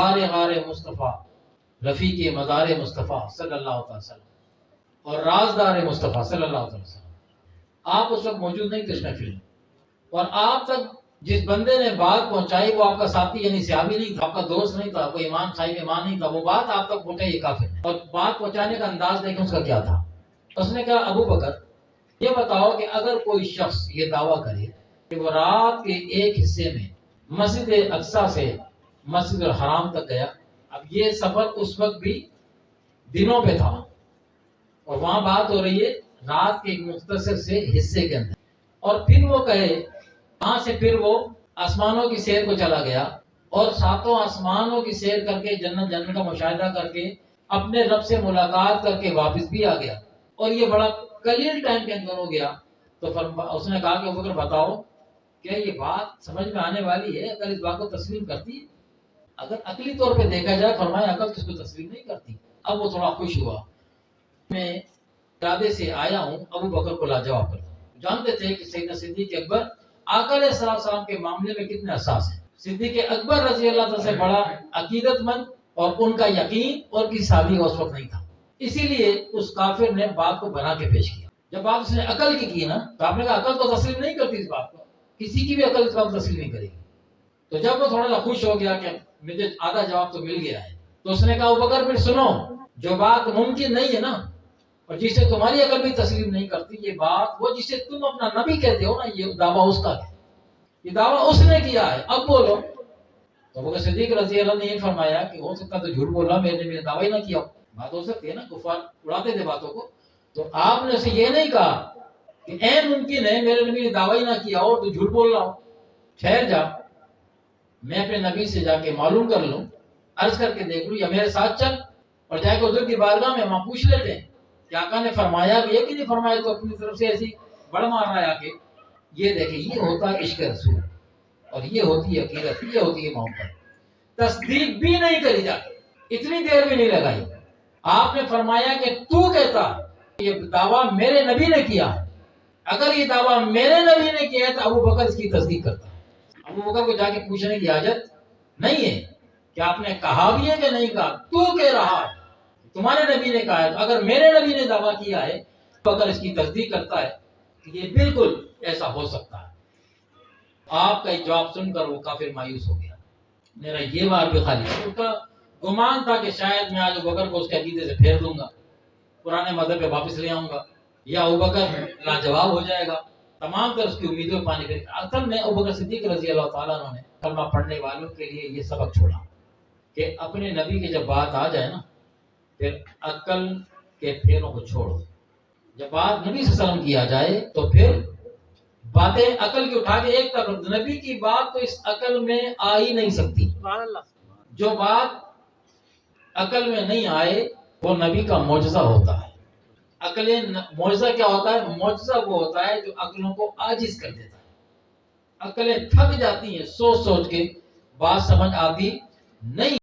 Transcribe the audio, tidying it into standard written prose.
غار مصطفیٰ، رفیق مزار مصطفیٰ صلی اللہ علیہ وسلم اور رازدار مصطفیٰ صلی اللہ علیہ وسلم، آپ اس وقت موجود نہیں تھے اس محفل میں، اور آپ تک جس بندے نے بات پہنچائی وہ آپ کا ساتھی یعنی صحابی نہیں تھا، آپ کا دوست نہیں تھا، کوئی ایمان صاحب ایمان نہیں تھا، وہ بات آپ تک پہنچائی یہ کافر ہے۔ اور بات پہنچانے کا انداز دیکھیں اس کا کیا تھا۔ اس نے کہا ابو بکر یہ بتاؤ کہ اگر کوئی شخص یہ دعویٰ کرے کہ وہ رات کے ایک حصے میں مسجد اقصیٰ سے مسجد الحرام تک گیا، اب یہ سفر اس وقت بھی دنوں پہ تھا اور وہاں بات ہو رہی ہے رات کے ایک مختصر سے حصے کے اندر، اور پھر وہ کہے وہاں سے پھر وہ آسمانوں کی سیر کو چلا گیا اور ساتوں آسمانوں کی سیر کر کے جنت کا مشاہدہ کر کے اپنے رب سے ملاقات کر کے واپس بھی آ گیا، اور یہ بڑا قلیل ٹائم کے اندر ہو گیا، تو اس نے کہا کہ ابو بکر بتاؤ کیا یہ بات سمجھ میں آنے والی ہے؟ عقل اس بات کو تسلیم کرتی ہے؟ اگر عقلی طور پہ دیکھا جائے فرمایا عقل اس کو تسلیم نہیں کرتی۔ اب وہ تھوڑا خوش ہوا، میں ارادے سے آیا ہوں ابو بکر کو لاجواب کرتا ہوں۔ جانتے تھے کہ سیدنا صدیق اکبر آقا علیہ السلام کے معاملے میں کتنے حساس ہیں۔ صدیق اکبر رضی اللہ تعالیٰ سے بڑا عقیدت مند اور ان کا یقین اور کسی صحابی کا اس وقت نہیں تھا، اسی لیے اس کافر نے بات کو بنا کے پیش کیا۔ جب بات اس نے عقل کی نا تو آپ نے کہا عقل تو تسلیم نہیں کرتی اس بات کو، کسی کی بھی عقل اس بات تسلیم نہیں کرے گی۔ تو جب وہ تھوڑا سا خوش ہو گیا کہ مجھے آدھا جواب تو مل گیا ہے، تو اس نے کہا ابو بکر پھر سنو، جو بات ممکن نہیں ہے نا اور جسے تمہاری عقل بھی تسلیم نہیں کرتی، یہ بات وہ جسے تم اپنا نبی کہتے ہو نا، یہ دعویٰ اس کا ہے، یہ دعویٰ اس نے کیا ہے، اب بولو۔ تو ابو بکر صدیق رضی اللہ نے یہ فرمایا کہ ہو سکتا تو جھوٹ بولا، میں نے دعویٰ ہی نہ کیا ہو، بات ہو سکتی ہے نا، کفار اڑاتے تھے باتوں کو۔ تو آپ نے اسے یہ نہیں کہا کہ اے ممکن ہے میرے نبی نے دعویٰ ہی نہ کیا ہو تو جھوٹ بول رہا ہو، ٹھہر جا، میں اپنے نبی سے جا کے معلوم کر لوں، عرض کر کے دیکھ لوں، یا میرے ساتھ چل اور جا کے حضور کی بارگاہ میں وہاں پوچھ لیتے ہیں کہ آقا نے فرمایا بھی ہے کہ نہیں فرمایا، تو اپنی طرف سے ایسی بڑھ مار رہا ہے آ کے۔ یہ دیکھیں یہ ہوتا ہے عشق رسول، اور یہ ہوتی ہے عقیدت، یہ ہوتی ہے محبت۔ تصدیق بھی نہیں کری جاتی، اتنی دیر بھی نہیں لگائی، آپ نے فرمایا کہ تو کہتا یہ دعویٰ میرے نبی نے کیا ہے، اگر یہ دعویٰ میرے نبی نے کیا ہے تو ابو بکر اس کی تصدیق کرتا ہے۔ ابو بکر کو جا کے پوچھنے کی حاجت نہیں ہے کہ آپ نے کہا بھی ہے کہ نہیں کہا، تو کہہ رہا ہے تمہارے نبی نے کہا ہے، تو اگر میرے نبی نے دعویٰ کیا ہے تو اگر اس کی تصدیق کرتا ہے کہ یہ بالکل ایسا ہو سکتا ہے۔ آپ کا جواب سن کر وہ کافر مایوس ہو گیا، میرا یہ بار بھی خالی ہے۔ اس کا گمان تھا کہ شاید میں آج ابو بکر کو اس کے عقیدے سے پھیر دوں گا، پرانے مذہب پہ واپس لے آؤں گا، یا ابو بکر لاجواب ہو جائے گا، تمام طرح اس کی امیدوں پانی پہ۔ اصل میں ابو بکر صدیق رضی اللہ تعالیٰ عنہ نے کلمہ پڑھنے والوں کے لیے یہ سبق چھوڑا کہ اپنے نبی کی جب بات آ جائے نا پھر عقل کے پھیروں کو چھوڑو، جب بات نبی صلی اللہ علیہ وسلم کی آ جائے تو پھر باتیں عقل کی اٹھا کے ایک طرف، نبی کی بات تو اس عقل میں آ ہی نہیں سکتی۔ جو بات عقل میں نہیں آئے وہ نبی کا معجزہ ہوتا ہے۔ معجزہ کیا ہوتا ہے؟ معجزہ وہ ہوتا ہے جو عقلوں کو عاجز کر دیتا ہے، عقلیں تھک جاتی ہیں سوچ سوچ کے، بات سمجھ آتی نہیں۔